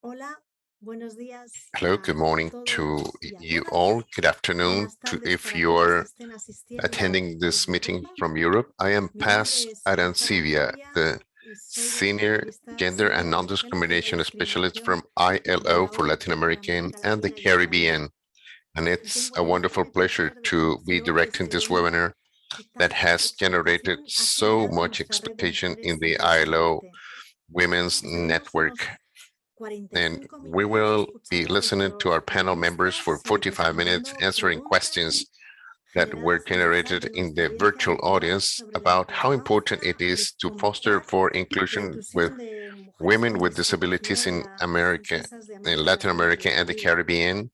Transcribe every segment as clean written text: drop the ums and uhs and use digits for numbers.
Hola, buenos días Hello, good morning to you all. Good afternoon to if you're attending this meeting from Europe. I am Paz Arancibia, the Senior Gender and Non-Discrimination Specialist from ILO for Latin American and the Caribbean. And it's a wonderful pleasure to be directing this webinar that has generated so much expectation in the ILO Women's Network. And we will be listening to our panel members for 45 minutes, answering questions that were generated in the virtual audience about how important it is to foster for inclusion with women with disabilities in America, in Latin America and the Caribbean,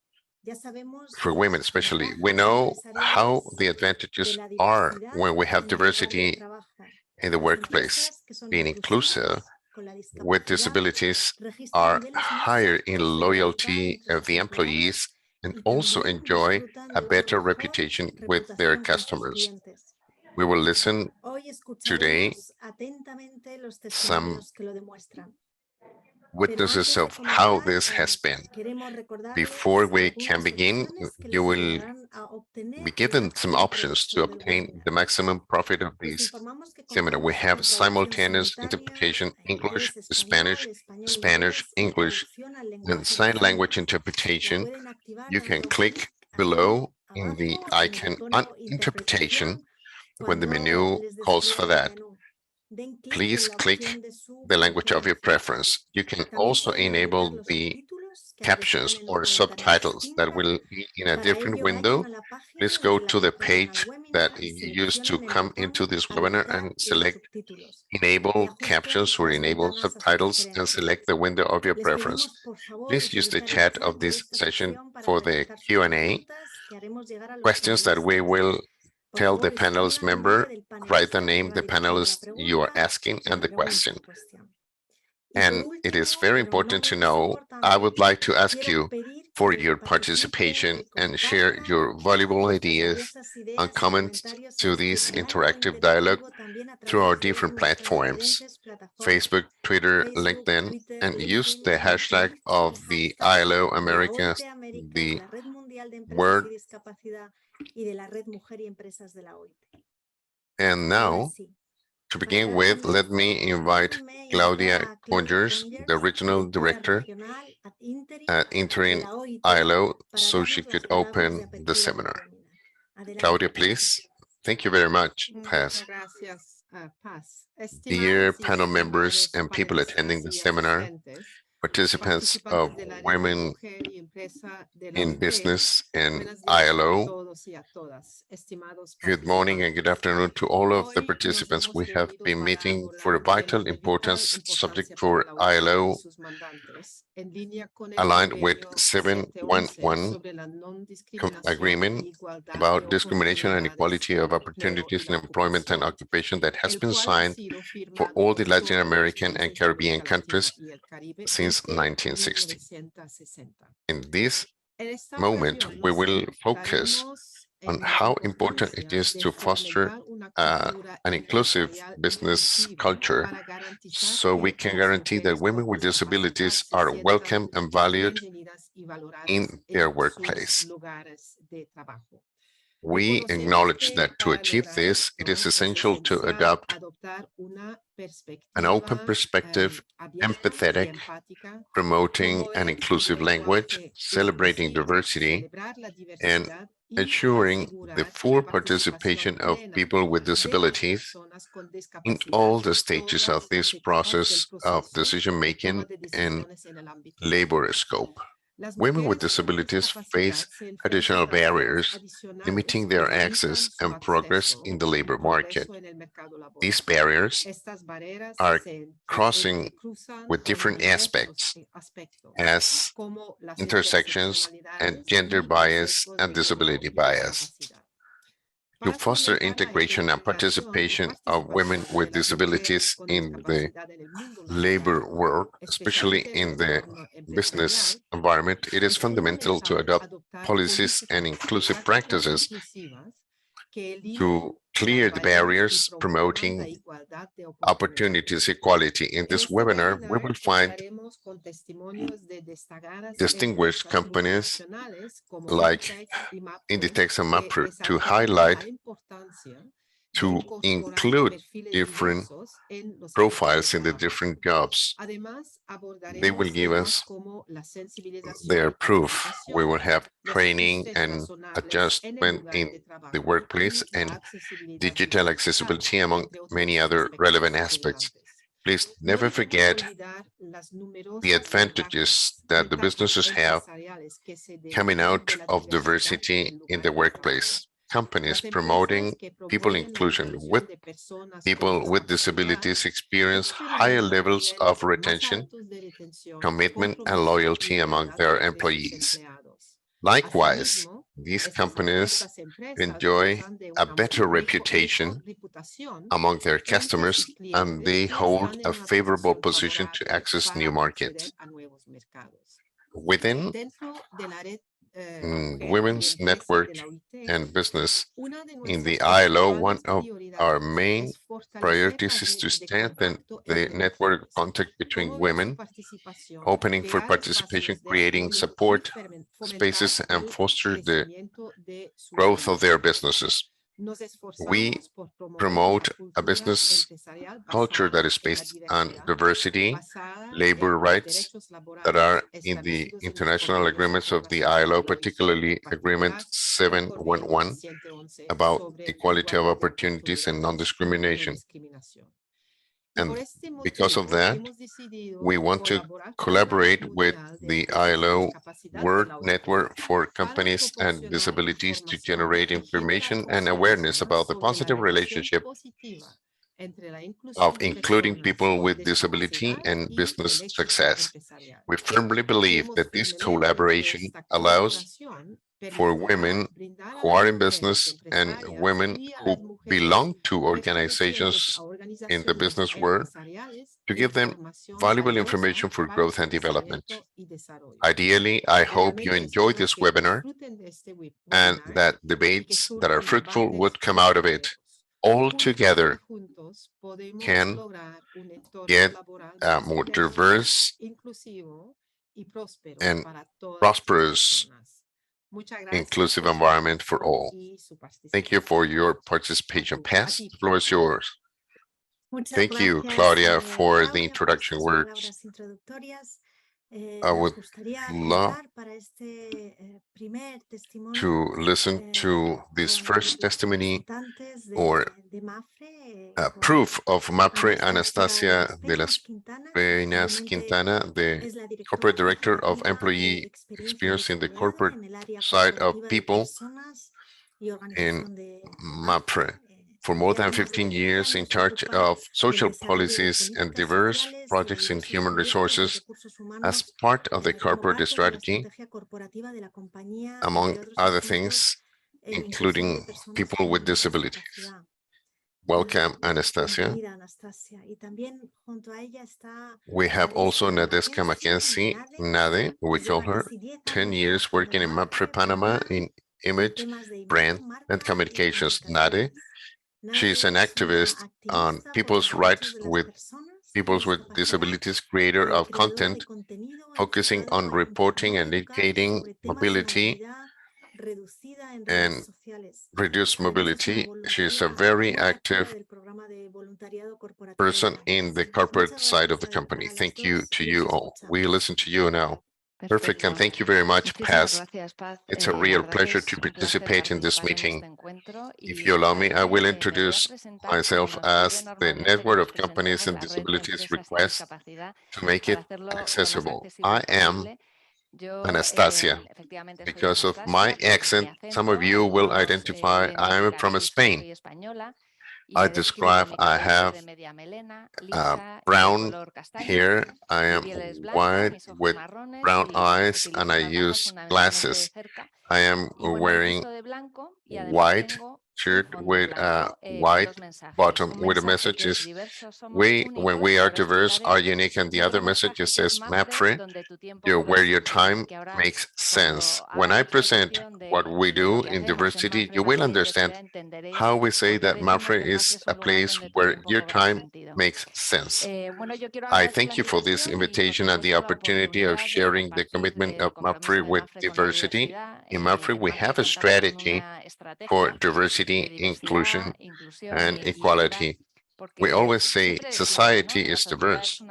for women especially. We know how the advantages are when we have diversity in the workplace. Being inclusive with disabilities are higher in loyalty of the employees and also enjoy a better reputation with their customers. We will listen today some witnesses of how this has been. Before we can begin, you will be given some options to obtain the maximum profit of this seminar. We have simultaneous interpretation, English, Spanish, Spanish, English, and sign language interpretation. You can click below in the icon on interpretation when the menu calls for that. Please click the language of your preference. You can also enable the captions or subtitles that will be in a different window. Please go to the page that you used to come into this webinar and select enable captions or enable subtitles and select the window of your preference. Please use the chat of this session for the Q&A questions that we will tell the panelist member, write the name, the panelist you are asking, and the question. And it is very important to know, I would like to ask you for your participation and share your valuable ideas and comments to this interactive dialogue through our different platforms, Facebook, Twitter, LinkedIn, and use the hashtag of the ILO America, the word. And now, to begin with, let me invite Claudia Coenjaerts, the Regional Director at Interim ILO, so she could open the seminar. Claudia, please. Thank you very much, Paz. Dear panel members and people attending the seminar, participants of Women in Business and ILO. Good morning and good afternoon to all of the participants. We have been meeting for a vital importance subject for ILO aligned with 711 agreement about discrimination and equality of opportunities in employment and occupation that has been signed for all the Latin American and Caribbean countries since 1960. In this moment, we will focus on how important it is to foster an inclusive business culture so we can guarantee that women with disabilities are welcome and valued in their workplace. We acknowledge that to achieve this, it is essential to adopt an open perspective, empathetic, promoting an inclusive language, celebrating diversity, and ensuring the full participation of people with disabilities in all the stages of this process of decision-making and labor scope. Women with disabilities face additional barriers limiting their access and progress in the labor market. These barriers are crossing with different aspects as intersections and gender bias and disability bias. To foster integration and participation of women with disabilities in the labor world, especially in the business environment, it is fundamental to adopt policies and inclusive practices to clear the barriers, promoting opportunities equality. In this webinar, we will find distinguished companies like Inditex and MAPFRE to highlight, to include different profiles in the different jobs. They will give us their proof. We will have training and adjustment in the workplace and digital accessibility, among many other relevant aspects. Please never forget the advantages that the businesses have coming out of diversity in the workplace. Companies promoting people inclusion with people with disabilities experience higher levels of retention, commitment, and loyalty among their employees. Likewise, these companies enjoy a better reputation among their customers, and they hold a favorable position to access new markets. Within women's network and business in the ILO, one of our main priorities is to strengthen the network contact between women, opening for participation, creating support spaces, and foster the growth of their businesses. We promote a business culture that is based on diversity, labor rights that are in the international agreements of the ILO, particularly Agreement 711 about equality of opportunities and non-discrimination. And because of that, we want to collaborate with the ILO World Network for Companies and Disabilities to generate information and awareness about the positive relationship of including people with disability and business success. We firmly believe that this collaboration allows for women who are in business and women who belong to organizations in the business world to give them valuable information for growth and development. Ideally, I hope you enjoyed this webinar and that debates that are fruitful would come out of it. All together can get a more diverse and prosperous inclusive environment for all. Thank you for your participation. Pass, the floor is yours. Thank you, Claudia, for the introduction words. I would love to listen to this first testimony or proof of MAPFRE, Anastasia de las Peñas Quintana, the corporate director of employee experience in the corporate side of people in MAPFRE. For more than 15 years in charge of social policies and diverse projects in human resources as part of the corporate strategy, among other things, including people with disabilities. Welcome, Anastasia. We have also Nadeskha Mackenzie, Nade, we call her, 10 years working in MAPFRE Panama in image, brand, and communications. Nade, she's an activist on people's rights with people with disabilities, creator of content, focusing on reporting and educating mobility and reduce mobility. She's a very active person in the corporate side of the company. Thank you to you all. We listen to you now. Perfect, and thank you very much, Paz. It's a real pleasure to participate in this meeting. If you allow me, I will introduce myself as the Network of Companies and Disabilities request to make it accessible. I am Anastasia. Because of my accent, some of you will identify I am from Spain. I describe I have brown hair, I am white with brown eyes, and I use glasses. I am wearing white shirt with a white bottom with a message is when we are diverse, are unique, and the other message says MAPFRE, where your time makes sense. When I present what we do in diversity, you will understand how we say that MAPFRE is a place where your time makes sense. I thank you for this invitation and the opportunity of sharing the commitment of MAPFRE with diversity. In MAPFRE, we have a strategy for diversity, inclusion, and equality. We always say society is diverse.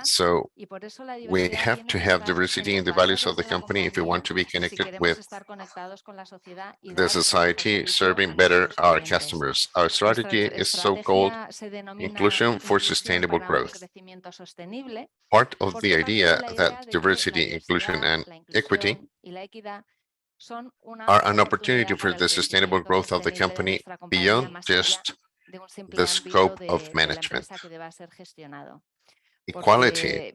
So we have to have diversity in the values of the company if we want to be connected with the society, serving better our customers. Our strategy is so-called Inclusion for Sustainable Growth. Part of the idea that diversity, inclusion, and equity are an opportunity for the sustainable growth of the company beyond just the scope of management. Equality,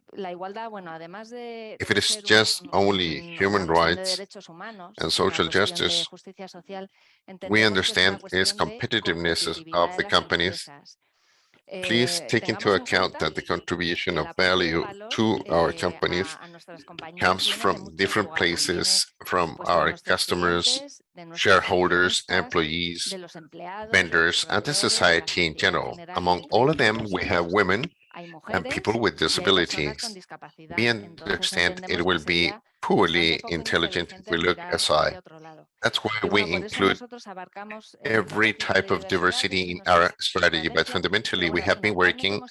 if it is just only human rights and social justice, we understand is competitiveness of the companies. Please take into account that the contribution of value to our companies comes from different places, from our customers, shareholders, employees, vendors, and the society in general. Among all of them, we have women and people with disabilities. We understand it will be poorly intelligent if we look aside. That's why we include every type of diversity in our strategy, but fundamentally, we have been working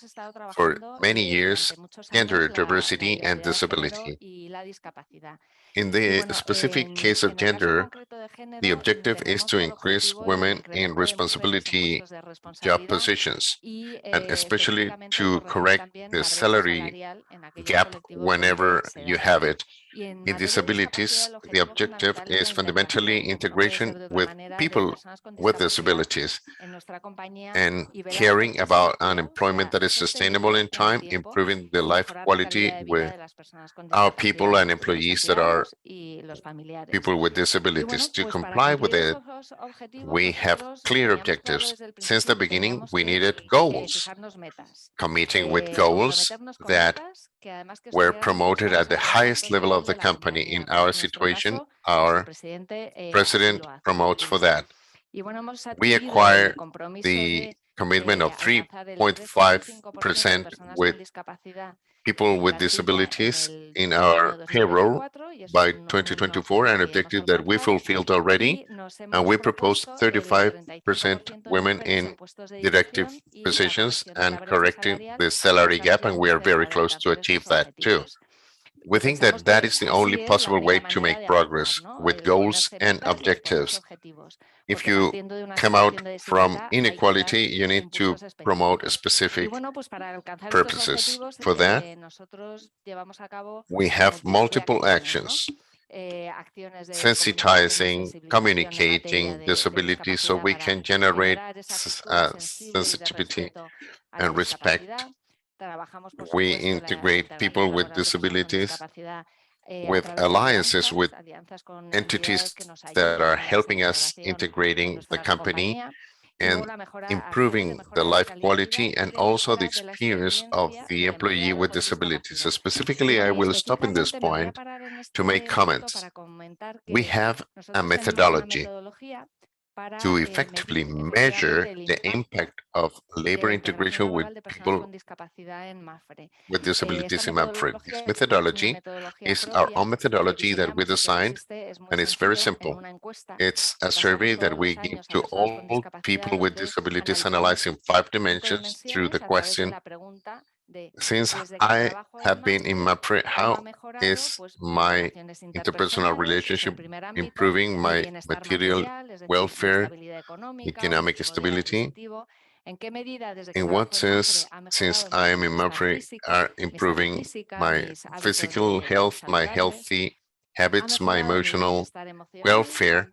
for many years gender diversity and disability. In the specific case of gender, the objective is to increase women in responsibility job positions, and especially to correct the salary gap whenever you have it. In disabilities, the objective is fundamentally integration with people with disabilities and caring about an employment that is sustainable in time, improving the life quality with our people and employees that are people with disabilities. To comply with it, we have clear objectives. Since the beginning, we needed goals, committing with goals that were promoted at the highest level of the company. In our situation, our president promotes for that. We acquire the commitment of 3.5% with people with disabilities in our payroll by 2024, an objective that we fulfilled already, and we proposed 35% women in directive positions and correcting the salary gap, and we are very close to achieve that too. We think that that is the only possible way to make progress with goals and objectives. If you come out from inequality, you need to promote specific purposes. For that, we have multiple actions, sensitizing, communicating disability so we can generate sensitivity and respect. We integrate people with disabilities with alliances with entities that are helping us integrating the company and improving the life quality and also the experience of the employee with disabilities. So specifically, I will stop in this point to make comments. We have a methodology to effectively measure the impact of labor integration with people with disabilities in MAPFRE. This methodology is our own methodology that we designed, and it's very simple. It's a survey that we give to all people with disabilities, analyzing 5 dimensions through the question, since I have been in MAPFRE, how is my interpersonal relationship improving my material welfare, economic stability? In what sense, since I am in MAPFRE, are improving my physical health, my healthy habits, my emotional welfare,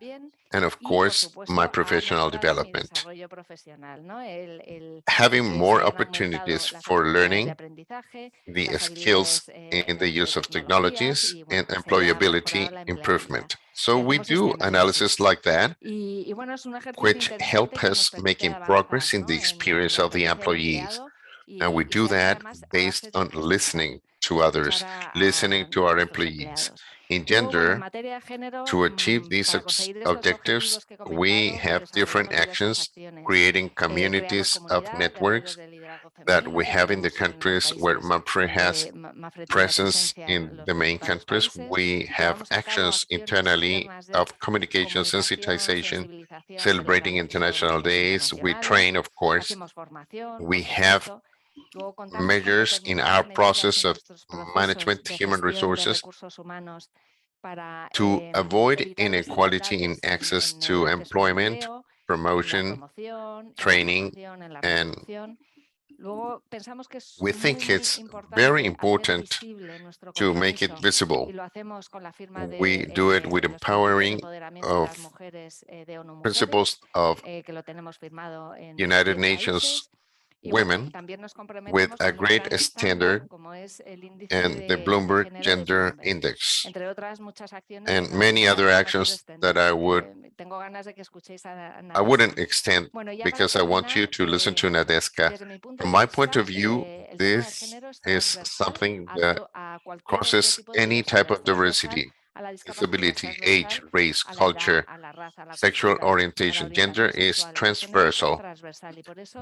and of course, my professional development. Having more opportunities for learning the skills in the use of technologies and employability improvement. So we do analysis like that, which help us making progress in the experience of the employees. And we do that based on listening to others, listening to our employees. In gender, to achieve these objectives, we have different actions, creating communities of networks that we have in the countries where MAPFRE has presence in the main countries. We have actions internally of communication sensitization, celebrating international days. We train, of course. We have measures in our process of management human resources to avoid inequality in access to employment, promotion, training, and we think it's very important to make it visible. We do it with empowering of principles of United Nations women with a great standard and the Bloomberg Gender Index and many other actions that I wouldn't extend because I want you to listen to Nadeskha. From my point of view, this is something that crosses any type of diversity, disability, age, race, culture, sexual orientation. Gender is transversal.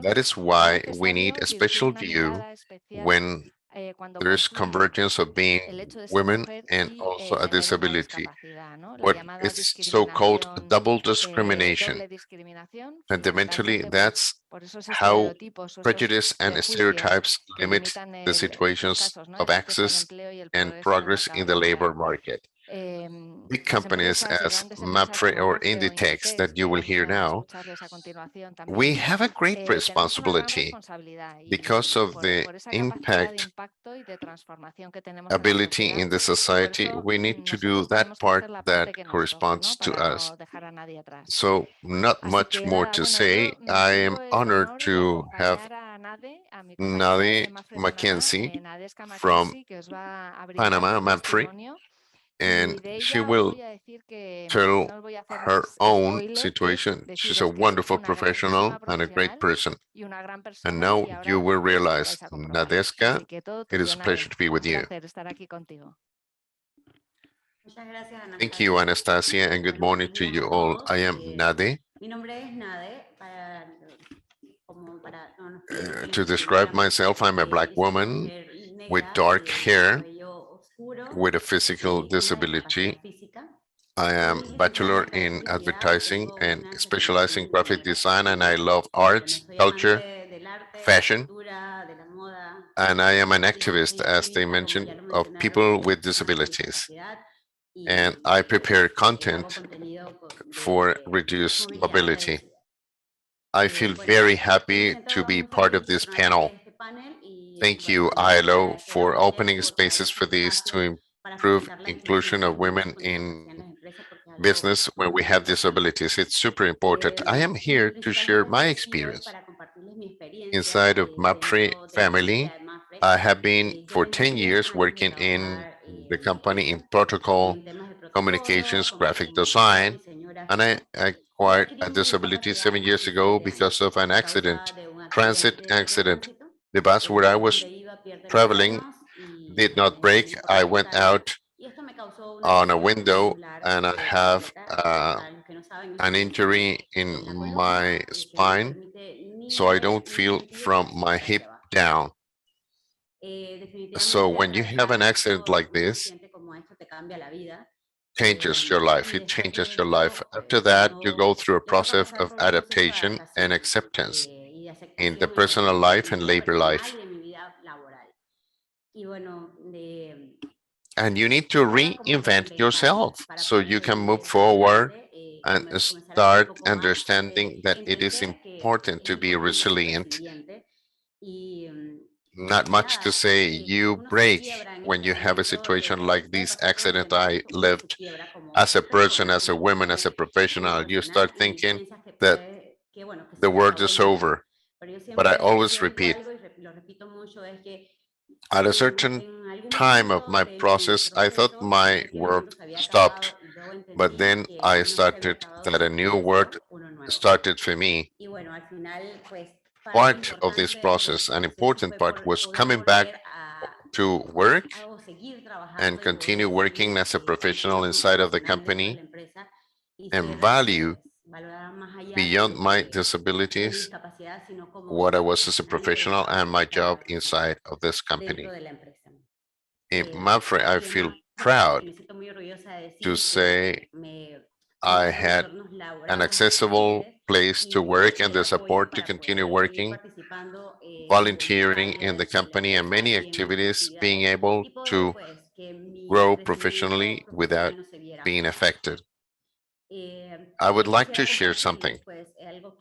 That is why we need a special view when there's convergence of being women and also a disability. What is so-called double discrimination. Fundamentally, that's how prejudice and stereotypes limit the situations of access and progress in the labor market. Big companies as MAPFRE or Inditex that you will hear now, we have a great responsibility because of the impact ability in the society. We need to do that part that corresponds to us. So not much more to say. I am honored to have Mackenzie from Panama, MAPFRE, and she will tell her own situation. She's a wonderful professional and a great person. And now you will realize, Nadeskha, it is a pleasure to be with you. Thank you, Anastasia, and good morning to you all. I am Nade. To describe myself, I'm a Black woman with dark hair, with a physical disability. I am bachelor in advertising and specialize in graphic design, and I love arts, culture, fashion, and I am an activist, as they mentioned, of people with disabilities. And I prepare content for reduced mobility. I feel very happy to be part of this panel. Thank you, ILO, for opening spaces for this to improve inclusion of women in business when we have disabilities. It's super important. I am here to share my experience. Inside of MAPFRE family, I have been for 10 years working in the company in protocol, communications, graphic design, and I acquired a disability 7 years ago because of an accident, transit accident. The bus where I was traveling did not break. I went out on a window and I have an injury in my spine, so I don't feel from my hip down. So when you have an accident like this, changes your life. It changes your life. After that, you go through a process of adaptation and acceptance in the personal life and labor life. And you need to reinvent yourself so you can move forward and start understanding that it is important to be resilient. Not much to say, you break when you have a situation like this accident I lived as a person, as a woman, as a professional. You start thinking that the world is over. But I always repeat, at a certain time of my process, I thought my world stopped. But then I started that a new word started for me. Part of this process, an important part, was coming back to work and continue working as a professional inside of the company and value beyond my disabilities what I was as a professional and my job inside of this company. In MAPFRE, I feel proud to say I had an accessible place to work and the support to continue working, volunteering in the company, and many activities, being able to grow professionally without being affected. I would like to share something.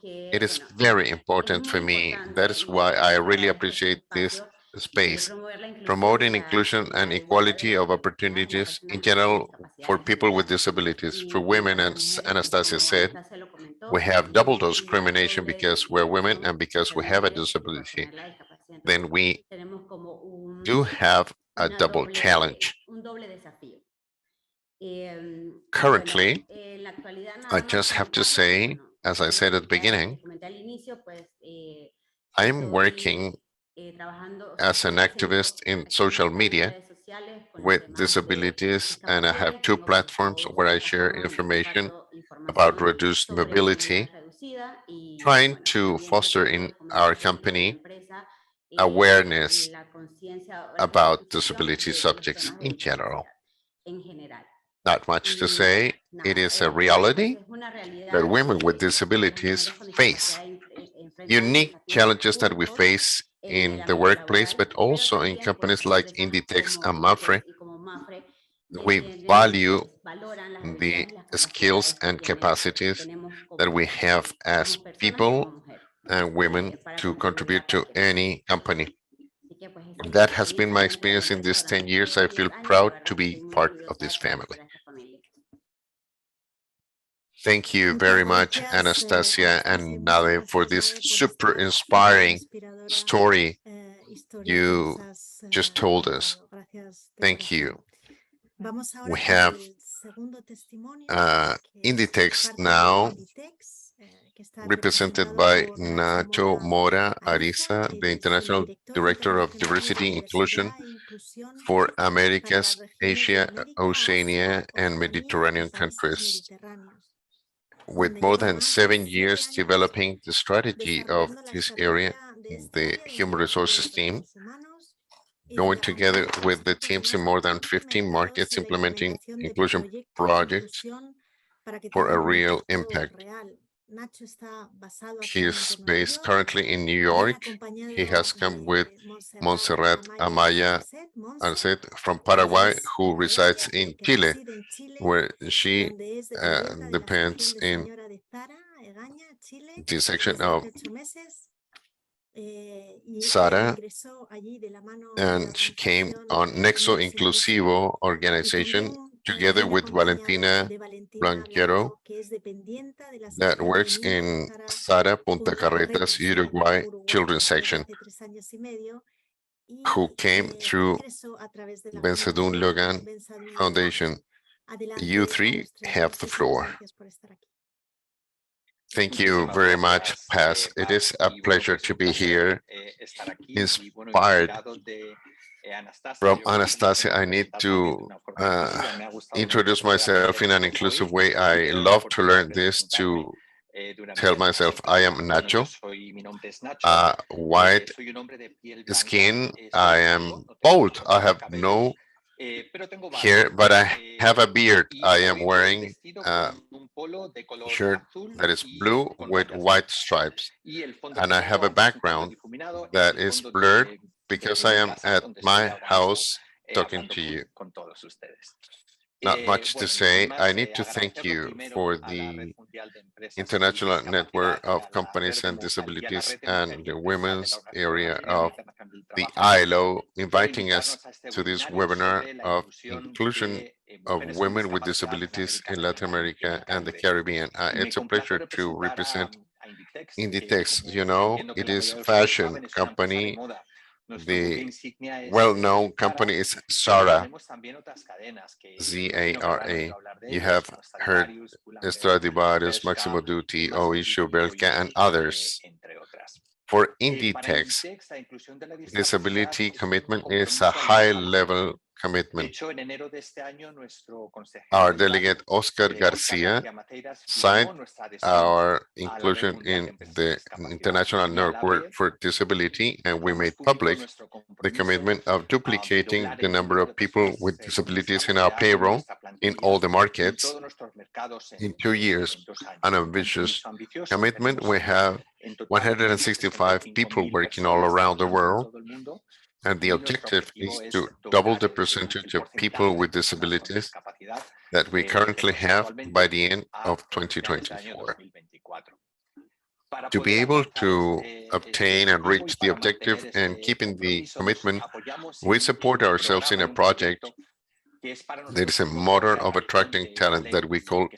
It is very important for me. That is why I really appreciate this space, promoting inclusion and equality of opportunities in general for people with disabilities. For women, as Anastasia said, we have double discrimination because we're women and because we have a disability. Then we do have a double challenge. Currently, I just have to say, as I said at the beginning, I'm working as an activist in social media with disabilities, and I have two platforms where I share information about reduced mobility, trying to foster in our company awareness about disability subjects in general. Not much to say. It is a reality that women with disabilities face unique challenges that we face in the workplace, but also in companies like Inditex and MAPFRE. We value the skills and capacities that we have as people and women to contribute to any company. That has been my experience in these 10 years. I feel proud to be part of this family. Thank you very much, Anastasia and Nade, for this super inspiring story you just told us. Thank you. We have Inditex now, represented by Nacho, Mora, Ariza, the International Director of Diversity Inclusion for Americas, Asia, Oceania, and Mediterranean countries. With more than 7 years developing the strategy of this area, the human resources team, going together with the teams in more than 15 markets implementing inclusion projects for a real impact. He is based currently in New York. He has come with Montserrat, Amaya, Marcet from Paraguay, who resides in Chile, where she depends in the section of Zara, and she came on Nexo Inclusivo organization together with Valentina Blangero that works in Zara Punta Carretas, Uruguay children's section, who came through Benzedun Logan Foundation. You three have the floor. Thank you very much, Paz. It is a pleasure to be here, inspired from Anastasia. I need to introduce myself in an inclusive way. I love to learn this to tell myself I am Nacho, white skin. I am bald. I have no hair, but I have a beard. I am wearing a shirt that is blue with white stripes, and I have a background that is blurred because I am at my house talking to you. Not much to say. I need to thank you for the International Network of Companies and Disabilities and the women's area of the ILO inviting us to this webinar of inclusion of women with disabilities in Latin America and the Caribbean. It's a pleasure to represent Inditex. You know, it is a fashion company The well-known company is Zara, Zara. You have heard Stradivarius, Massimo Dutti, Oisho, Belka, and others. For Inditex, disability commitment is a high-level commitment. Our delegate Oscar Garcia signed our inclusion in the International Network for Disability, and we made public the commitment of duplicating the number of people with disabilities in our payroll in all the markets in 2 years. An ambitious commitment. We have 165 people working all around the world, and the objective is to double the percentage of people with disabilities that we currently have by the end of 2024. To be able to obtain and reach the objective and keeping the commitment, we support ourselves in a project. There is a motor of attracting talent that we call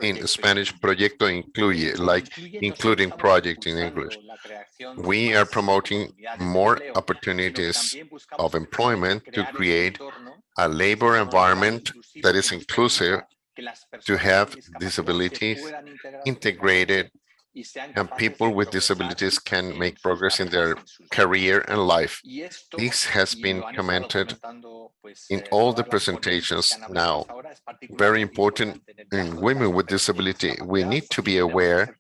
in Spanish Proyecto Incluye, like including project in English. We are promoting more opportunities of employment to create a labor environment that is inclusive, to have disabilities integrated, and people with disabilities can make progress in their career and life. This has been commented in all the presentations now. Very important in women with disability. We need to be aware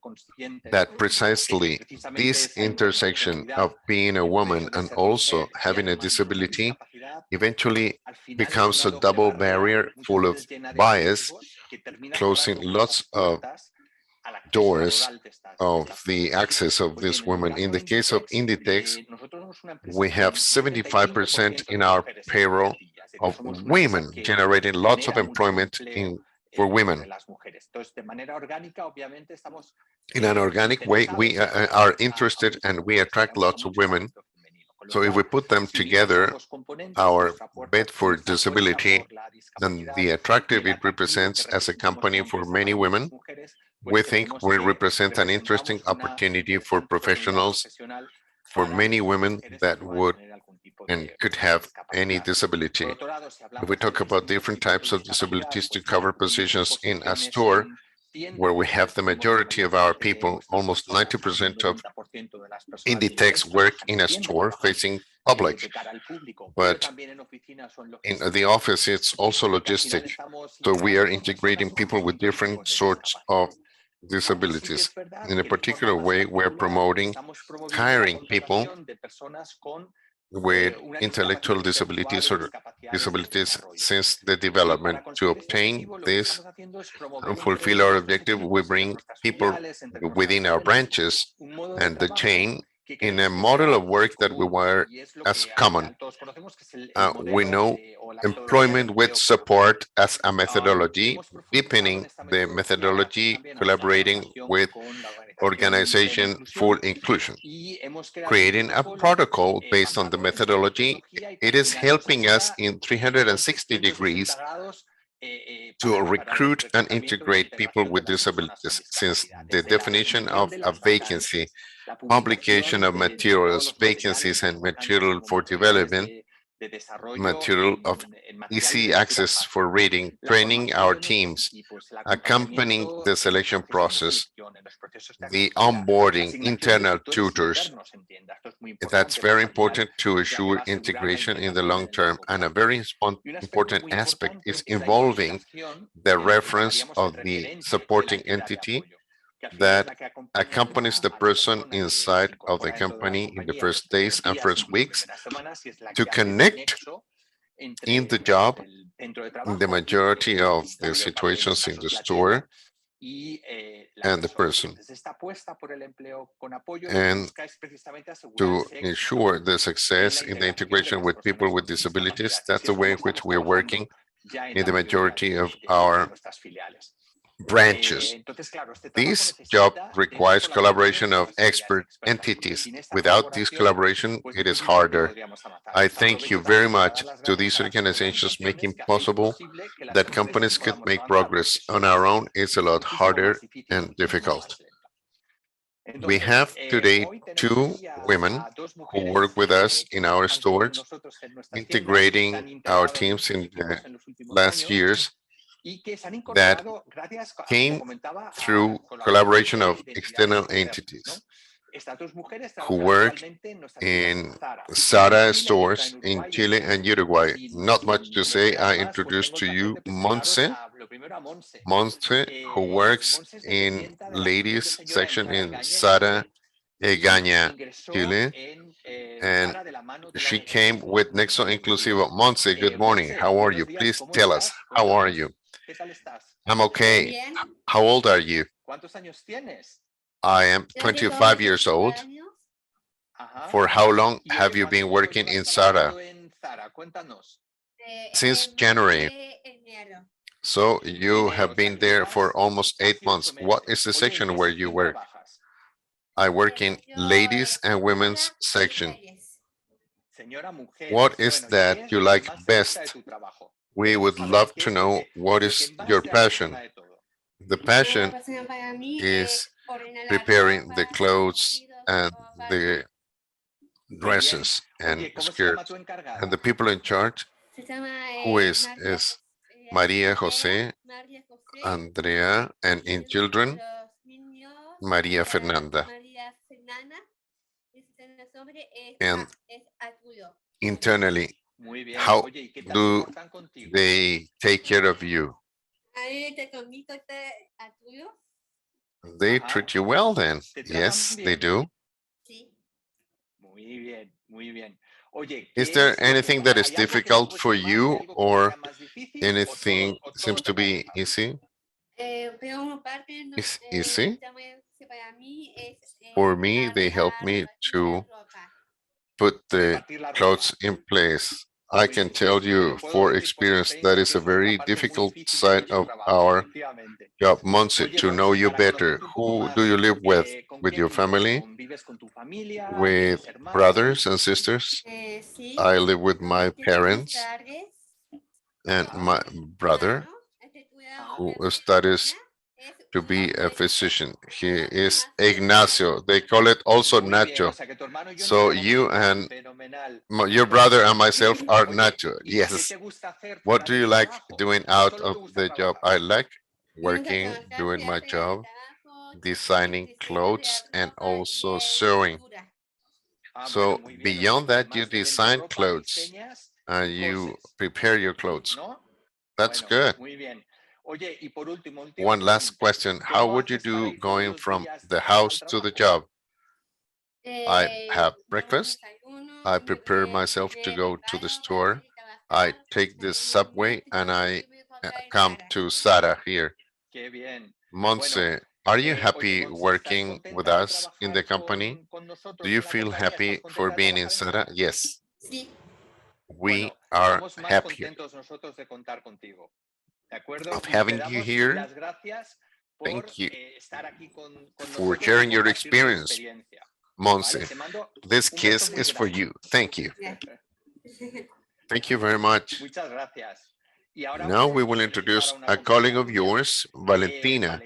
that precisely this intersection of being a woman and also having a disability eventually becomes a double barrier full of bias, closing lots of doors of the access of these women. In the case of Inditex, we have 75% in our payroll of women, generating lots of employment for women. In an organic way, we are interested and we attract lots of women. So if we put them together, our bid for disability and the attractive it represents as a company for many women, we think we represent an interesting opportunity for professionals, for many women that would and could have any disability. If we talk about different types of disabilities to cover positions in a store where we have the majority of our people, almost 90% of Inditex work in a store facing public, but in the office it's also logistic. So we are integrating people with different sorts of disabilities. In a particular way, we're promoting hiring people with intellectual disabilities or disabilities since the development. To obtain this and fulfill our objective, we bring people within our branches and the chain in a model of work that we were as common. We know employment with support as a methodology, deepening the methodology, collaborating with organization full inclusion, creating a protocol based on the methodology. It is helping us in 360 degrees to recruit and integrate people with disabilities, since the definition of a vacancy, publication of materials, vacancies and material for development, material of easy access for reading, training our teams, accompanying the selection process, the onboarding, internal tutors. That's very important to assure integration in the long term. And a very important aspect is involving the reference of the supporting entity that accompanies the person inside of the company in the first days and first weeks to connect in the job in the majority of the situations in the store and the person, and to ensure the success in the integration with people with disabilities. That's the way in which we're working in the majority of our branches. This job requires collaboration of expert entities. Without this collaboration, it is harder. I thank you very much to these organizations making possible that companies could make progress. On our own, it's a lot harder and difficult. We have today two women who work with us in our stores, integrating our teams in the last years that came through collaboration of external entities who work in Zara stores in Chile and Uruguay. Not much to say. I introduce to you Montse, who works in ladies section in Zara Egaña, Chile, and she came with Nexo Inclusivo. Montse, good morning. How are you? Please tell us, how are you? I'm okay. How old are you? I am 25 years old. For how long have you been working in Zara? Since January. So you have been there for almost 8 months. What is the section where you work? I work in ladies and women's section. What is that you like best? We would love to know what is your passion. The passion is preparing the clothes and the dresses and skirts. And the people in charge, who is Maria Jose, Andrea, and in children, Maria Fernanda. And internally, how do they take care of you? They treat you well then. Yes, they do. Is there anything that is difficult for you or anything seems to be easy? It's easy. For me, they help me to put the clothes in place. I can tell you for experience that is a very difficult side of our job, Montserrat, to know you better. Who do you live with? With your family? With brothers and sisters? I live with my parents and my brother, who studies to be a physician. He is Ignacio. They call it also Nacho. So you and your brother and myself are Nacho. Yes. What do you like doing out of the job? I like working, doing my job, designing clothes, and also sewing. So beyond that, you design clothes and you prepare your clothes. That's good. One last question. How would you do going from the house to the job? I have breakfast. I prepare myself to go to the store. I take the subway and I come to Zara here. Montse, are you happy working with us in the company? Do you feel happy for being in Zara? Yes. We are happy of having you here. Thank you for sharing your experience. Monse, this kiss is for you. Thank you. Thank you very much. Now we will introduce a colleague of yours, Valentina,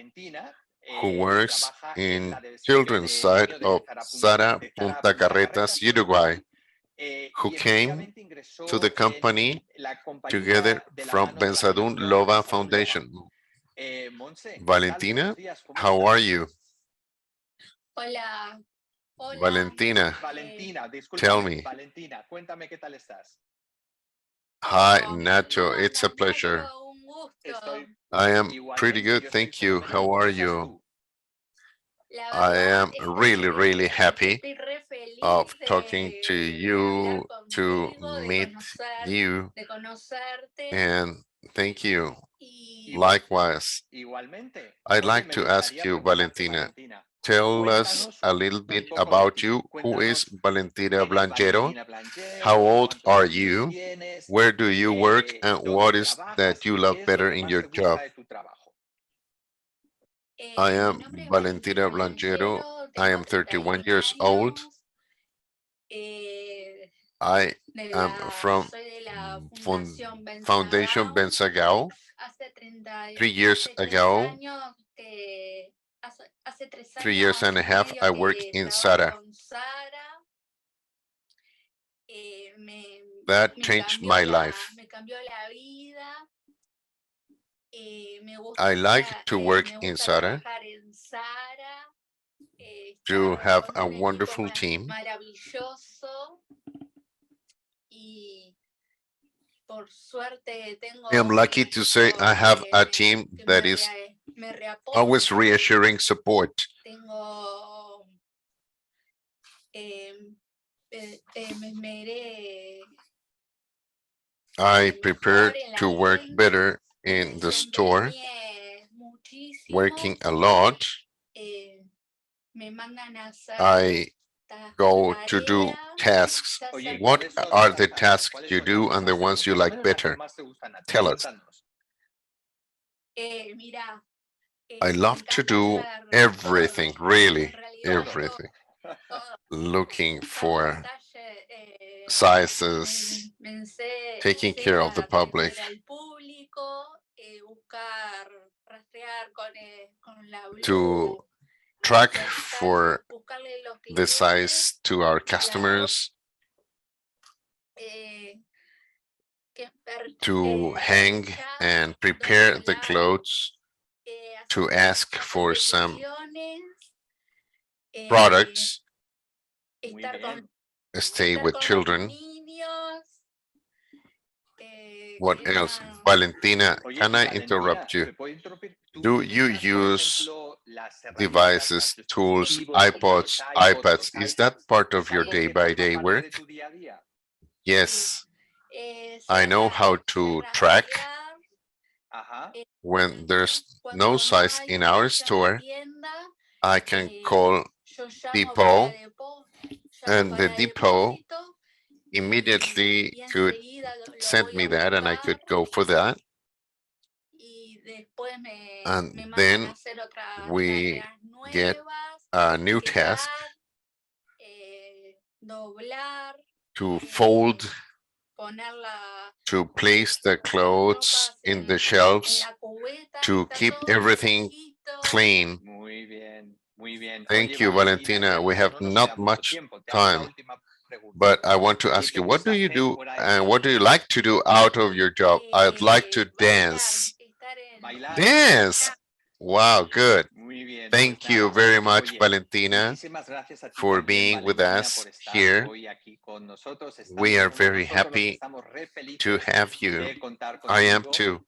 who works in children's side of Zara Punta Carretas, Uruguay, who came to the company together from Bensadun Lova Foundation. Valentina, how are you? Valentina, tell me. Hi, Nacho. It's a pleasure. I am pretty good, thank you. How are you? I am really, really happy of talking to you, to meet you, and thank you. Likewise, I'd like to ask you, Valentina, tell us a little bit about you. Who is Valentina Blangero? How old are you? Where do you work? And what is that you love better in your job? I am Valentina Blangero. I am 31 years old. I am from Foundation Bensagao. 3 years ago, 3 years and a half, I worked in Zara. That changed my life. I like to work in Zara, to have a wonderful team. I'm lucky to say I have a team that is always reassuring support. I prepared to work better in the store, working a lot. I go to do tasks. What are the tasks you do and the ones you like better? Tell us. I love to do everything, really, everything. Looking for sizes, taking care of the public, to track for the size to our customers, to hang and prepare the clothes, to ask for some products, stay with children. What else? Valentina, can I interrupt you? Do you use devices, tools, iPods, iPads? Is that part of your day-by-day work? Yes. I know how to track. When there's no size in our store, I can call Depot, and the Depot immediately could send me that, and I could go for that. And then we get a new task to fold, to place the clothes in the shelves, to keep everything clean. Thank you, Valentina. We have not much time, but I want to ask you, what do you do and what do you like to do out of your job? I'd like to dance. Dance! Wow, good. Thank you very much, Valentina, for being with us here. We are very happy to have you. I am too.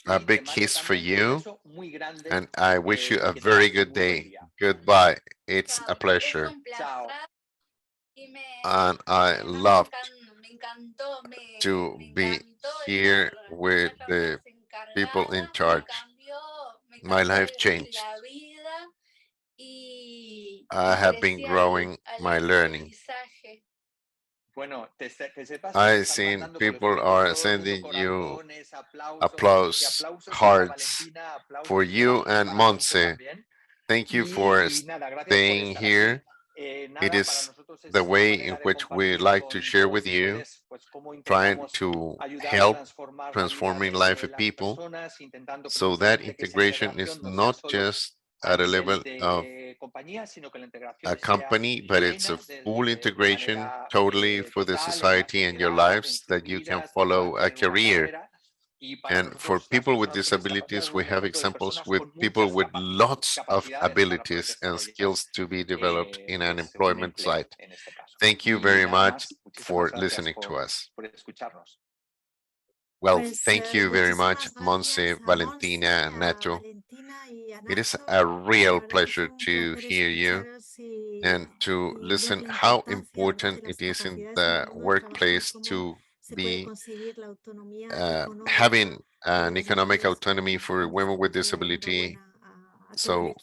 A big kiss for you, and I wish you a very good day. Goodbye. It's a pleasure. And I loved to be here with the people in charge. My life changed. I have been growing my learning. I've seen people are sending you applause, hearts for you and Montse. Thank you for staying here. It is the way in which we like to share with you, trying to help transforming life of people, so that integration is not just at a level of a company, but it's a full integration totally for the society and your lives, that you can follow a career. And for people with disabilities, we have examples with people with lots of abilities and skills to be developed in an employment site. Thank you very much for listening to us. Well, thank you very much, Montse, Valentina, and Nacho. It is a real pleasure to hear you and to listen how important it is in the workplace to be having an economic autonomy for women with disability. So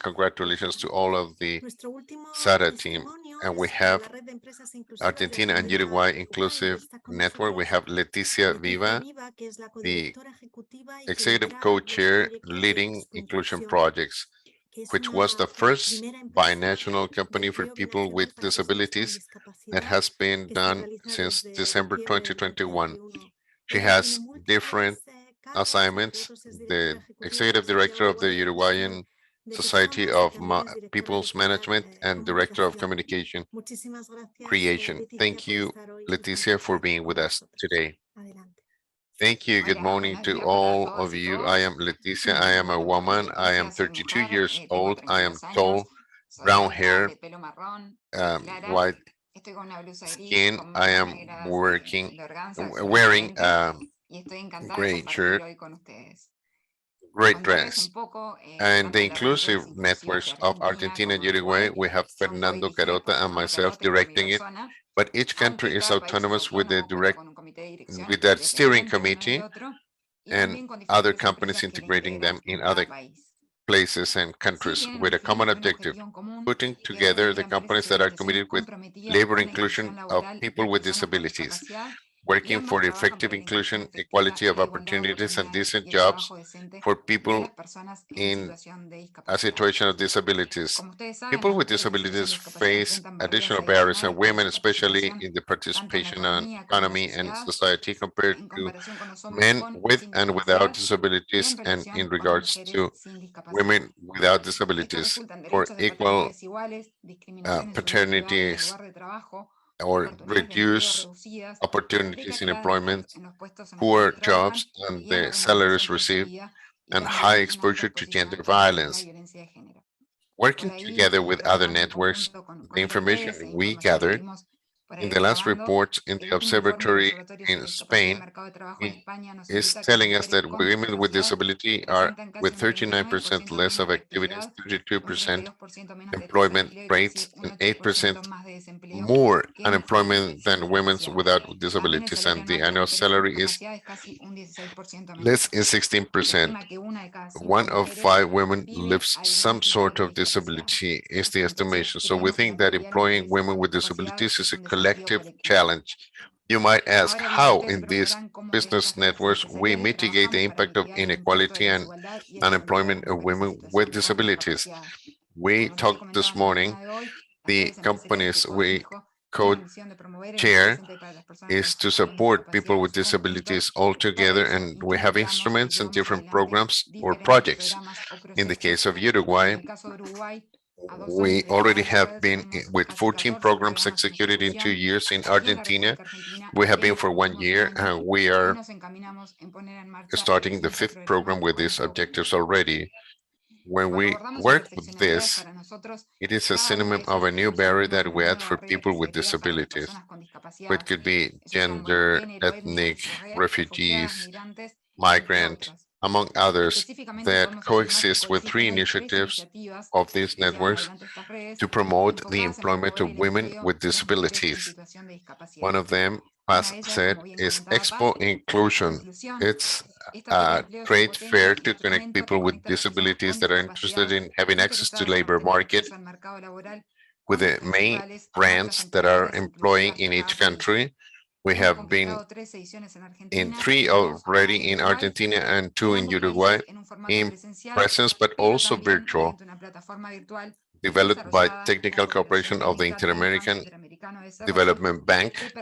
congratulations to all of the Zara team. And we have Argentina and Uruguay Inclusive Network. We have Leticia Viva, the executive co-chair leading inclusion projects, which was the first binational company for people with disabilities that has been done since December 2021. She has different assignments, the executive director of the Uruguayan Society of People's Management and director of communication creation. Thank you, Leticia, for being with us today. Thank you. Good morning to all of you. I am Leticia. I am a woman. I am 32 years old. I am tall, brown hair, white skin. I am wearing a gray shirt, great dress. And the inclusive networks of Argentina and Uruguay, we have Fernando Carota and myself directing it, but each country is autonomous with that steering committee and other companies integrating them in other places and countries with a common objective, putting together the companies that are committed with labor inclusion of people with disabilities, working for effective inclusion, equality of opportunities, and decent jobs for people in a situation of disabilities. People with disabilities face additional barriers, and women, especially in the participation on economy and society, compared to men with and without disabilities, and in regards to women without disabilities for equal paternities or reduce opportunities in employment, poor jobs and the salaries received, and high exposure to gender violence. Working together with other networks, the information we gathered in the last report in the observatory in Spain is telling us that women with disability are with 39% less of activities, 32% employment rates, and 8% more unemployment than women without disabilities, and the annual salary is less than 16%. 1 of 5 women lives some sort of disability is the estimation. So we think that employing women with disabilities is a collective challenge. You might ask how in these business networks we mitigate the impact of inequality and unemployment of women with disabilities. We talked this morning, the companies we co-chair is to support people with disabilities all together, and we have instruments and different programs or projects. In the case of Uruguay, we already have been with 14 programs executed in 2 years. In Argentina, we have been for 1 year, and we are starting the 5th program with these objectives already. When we work with this, it is a synonym of a new barrier that we add for people with disabilities, which could be gender, ethnic, refugees, migrant, among others, that coexist with 3 initiatives of these networks to promote the employment of women with disabilities. One of them, as said, is Expo Inclusion. It's a trade fair to connect people with disabilities that are interested in having access to labor market with the main brands that are employing in each country. We have been in 3 already in Argentina and 2 in Uruguay in presence, but also virtual, developed by technical cooperation of the Inter-American Development Bank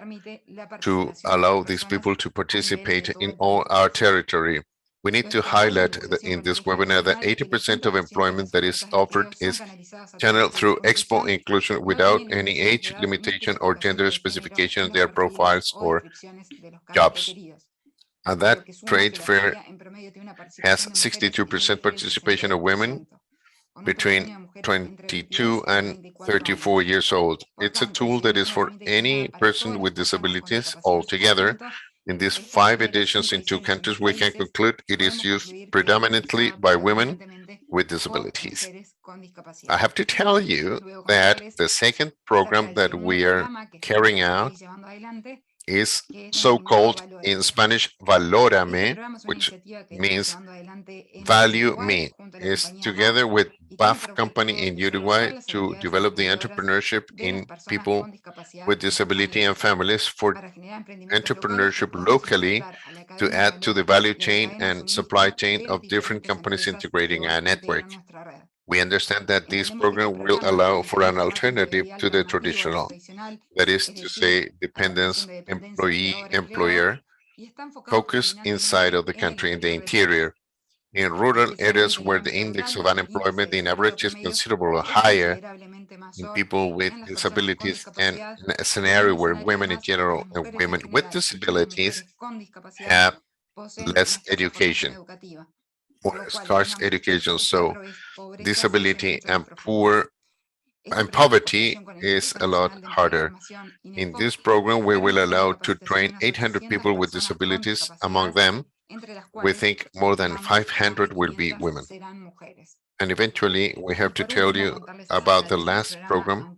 to allow these people to participate in all our territory. We need to highlight that in this webinar that 80% of employment that is offered is channeled through Expo Inclusion without any age limitation or gender specification in their profiles or jobs. And that trade fair has 62% participation of women between 22 and 34 years old. It's a tool that is for any person with disabilities altogether. In these 5 editions in 2 countries, we can conclude it is used predominantly by women with disabilities. I have to tell you that the second program that we are carrying out is so-called in Spanish Valórame, which means value me. Is together with BAF company in Uruguay to develop the entrepreneurship in people with disability and families for entrepreneurship locally to add to the value chain and supply chain of different companies integrating a network. We understand that this program will allow for an alternative to the traditional, that is to say, dependence, employee, employer, focus inside of the country in the interior. In rural areas where the index of unemployment in average is considerably higher in people with disabilities, and in a scenario where women in general and women with disabilities have less education or scarce education. So disability and poverty is a lot harder. In this program, we will allow to train 800 people with disabilities. Among them, we think more than 500 will be women. And eventually, we have to tell you about the last program,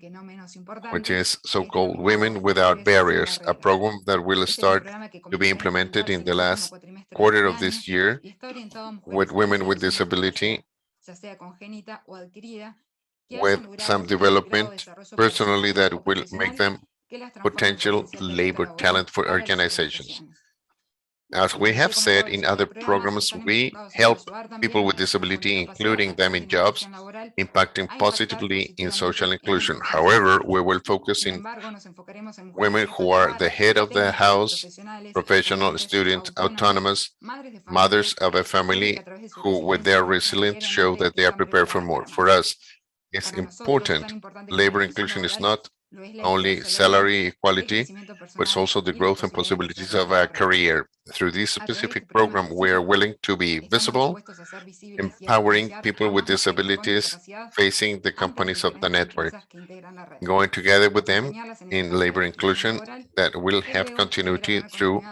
which is so-called Women Without Barriers, a program that will start to be implemented in the last quarter of this year with women with disability, with some development personally that will make them potential labor talent for organizations. As we have said in other programs, we help people with disability, including them in jobs, impacting positively in social inclusion. However, we will focus in women who are the head of the house, professional, students, autonomous, mothers of a family who, with their resilience, show that they are prepared for more. For us, it's important. Labor inclusion is not only salary equality, but it's also the growth and possibilities of a career. Through this specific program, we are willing to be visible, empowering people with disabilities facing the companies of the network, going together with them in labor inclusion that will have continuity through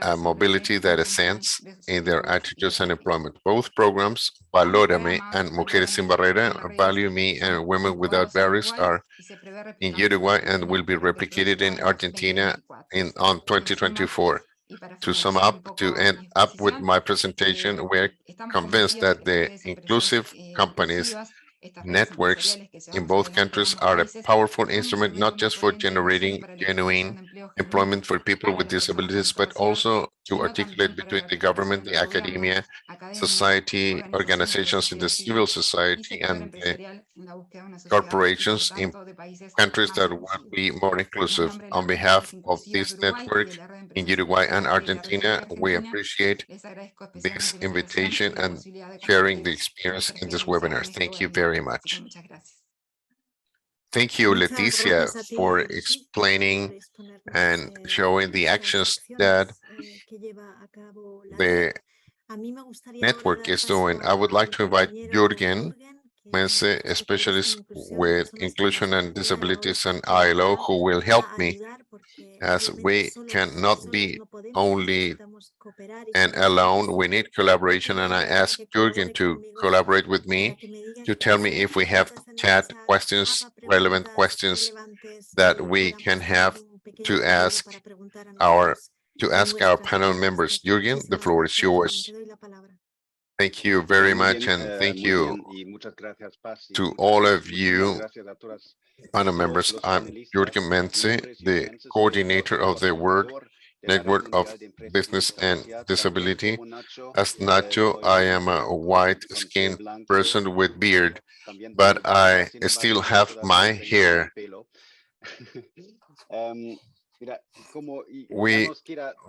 a mobility that ascends in their attitudes and employment. Both programs, Valórame and Mujeres Sin Barrera, Value Me and Women Without Barriers, are in Uruguay and will be replicated in Argentina on 2024. To sum up, to end up with my presentation, we're convinced that the inclusive companies networks in both countries are a powerful instrument, not just for generating genuine employment for people with disabilities, but also to articulate between the government, the academia, society, organizations in the civil society, and the corporations in countries that will be more inclusive. On behalf of this network in Uruguay and Argentina, we appreciate this invitation and sharing the experience in this webinar. Thank you very much. Thank you, Leticia, for explaining and showing the actions that the network is doing. I would like to invite Jürgen, Menze, a specialist with inclusion and disabilities and ILO, who will help me, as we cannot be only and alone. We need collaboration, and I ask Jürgen to collaborate with me to tell me if we have chat questions, relevant questions that we can have to ask our panel members. Jürgen, the floor is yours. Thank you very much, and thank you to all of you panel members. I'm Jürgen Menze, the coordinator of the World Network of Business and Disability. As Nacho, I am a white-skinned person with beard, but I still have my hair. We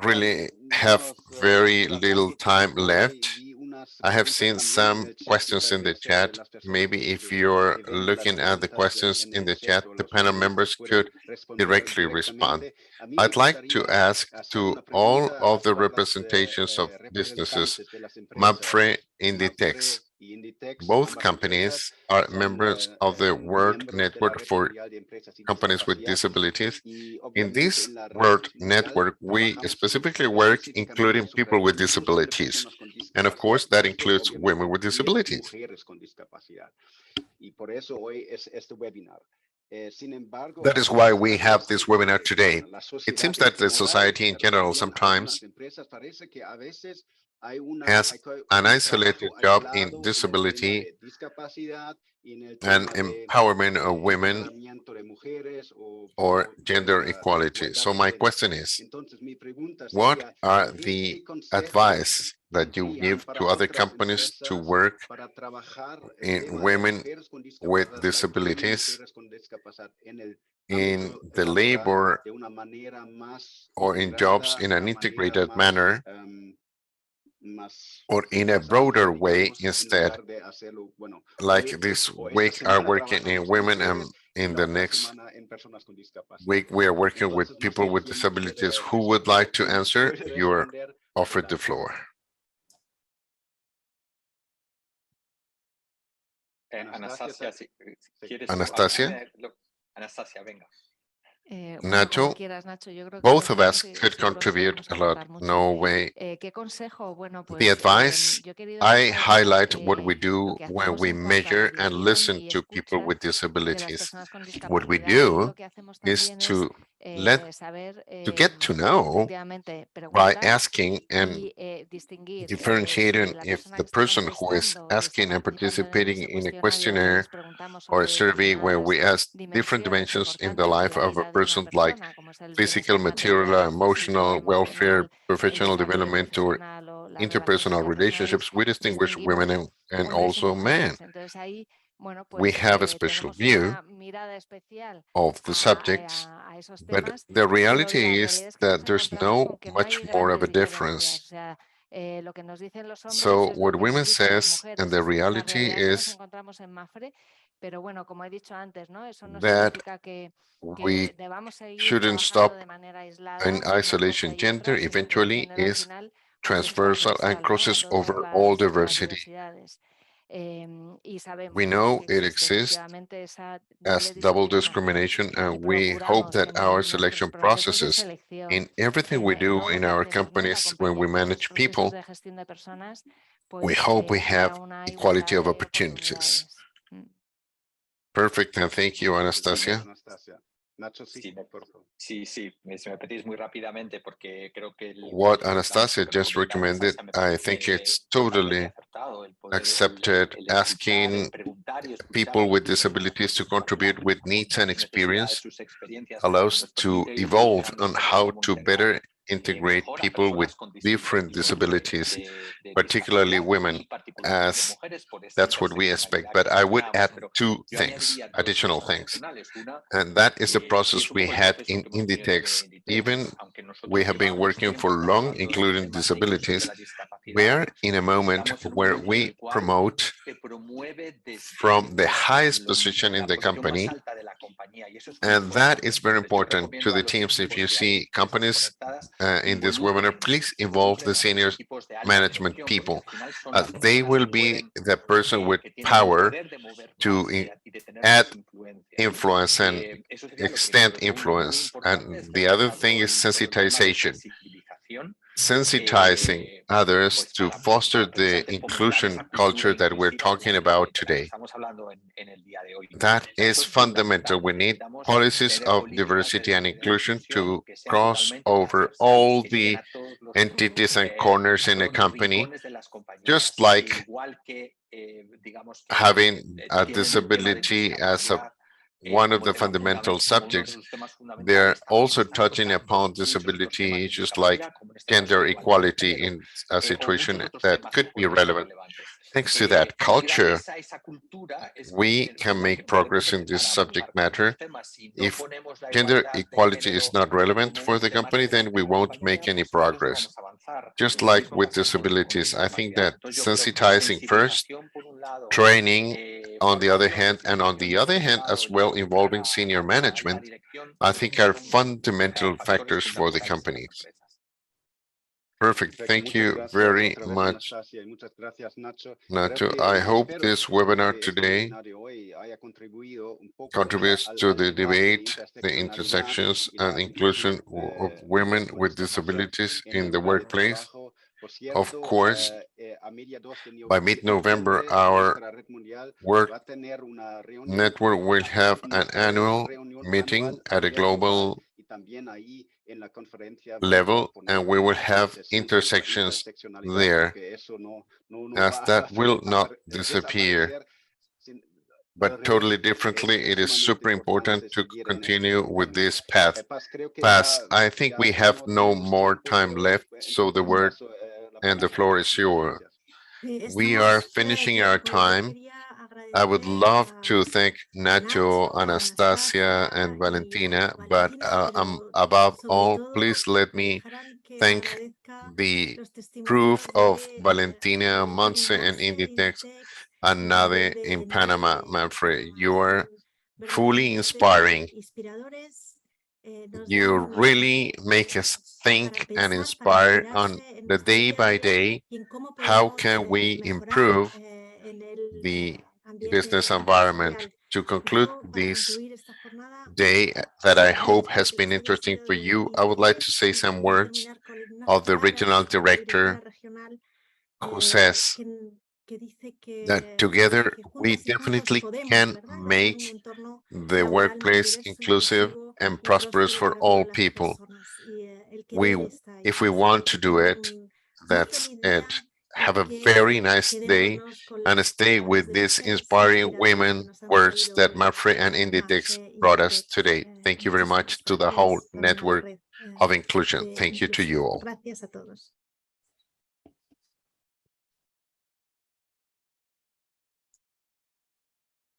really have very little time left. I have seen some questions in the chat. Maybe if you're looking at the questions in the chat, the panel members could directly respond. I'd like to ask to all of the representations of businesses, MAPFRE, Inditex. Both companies are members of the World Network for Companies with Disabilities. In this World Network, we specifically work including people with disabilities. And of course, that includes women with disabilities. That is why we have this webinar today. It seems that the society in general sometimes has an isolated job in disability and empowerment of women or gender equality. So my question is, what are the advice that you give to other companies to work in women with disabilities in the labor or in jobs in an integrated manner or in a broader way instead, like this week are working in women and in the next week we are working with people with disabilities. Who would like to answer? You're offered the floor. Anastasia, si quieres. Anastasia? Anastasia, venga. Nacho, both of us could contribute a lot. No way. The advice, I highlight what we do when we measure and listen to people with disabilities. What we do is to get to know by asking and differentiating if the person who is asking and participating in a questionnaire or a survey where we ask different dimensions in the life of a person like physical, material, emotional, welfare, professional development, or interpersonal relationships, we distinguish women and also men. We have a special view of the subjects, but the reality is that there's no much more of a difference. So what women says, and the reality is that we shouldn't stop in isolation. Gender eventually is transversal and crosses over all diversity. We know it exists as double discrimination, and we hope that our selection processes in everything we do in our companies when we manage people, we hope we have equality of opportunities. Perfect, and thank you, Anastasia. What Anastasia just recommended, I think it's totally accepted. Asking people with disabilities to contribute with needs and experience allows to evolve on how to better integrate people with different disabilities, particularly women, as that's what we expect. But I would add two things, additional things. And that is the process we had in Inditex. Even we have been working for long, including disabilities. We are in a moment where we promote from the highest position in the company. And that is very important to the teams. If you see companies in this webinar, please involve the senior management people. They will be the person with power to add influence and extend influence. And the other thing is sensitization. Sensitizing others to foster the inclusion culture that we're talking about today. That is fundamental. We need policies of diversity and inclusion to cross over all the entities and corners in a company, just like having a disability as one of the fundamental subjects. They're also touching upon disability issues like gender equality in a situation that could be relevant. Thanks to that culture, we can make progress in this subject matter. If gender equality is not relevant for the company, then we won't make any progress. Just like with disabilities, I think that sensitizing first, training on the other hand, and on the other hand as well involving senior management, I think are fundamental factors for the companies. Perfect. Thank you very much, Nacho. I hope this webinar today contributes to the debate, the intersections and inclusion of women with disabilities in the workplace. Of course, by mid-November, our work network will have an annual meeting at a global level, and we will have intersections there, as that will not disappear. But totally differently, it is super important to continue with this path. I think we have no more time left, so the word and the floor is yours. We are finishing our time. I would love to thank Nacho, Anastasia, and Valentina, but above all, please let me thank the proof of Valentina, Montse, and Inditex, and Nade in Panama, MAPFRE. You are fully inspiring. You really make us think and inspire on the day by day. How can we improve the business environment? To conclude this day that I hope has been interesting for you, I would like to say some words of the regional director who says that together we definitely can make the workplace inclusive and prosperous for all people. If we want to do it, that's it. Have a very nice day and stay with these inspiring women words that MAPFRE and Inditex brought us today. Thank you very much to the whole network of inclusion. Thank you to you all.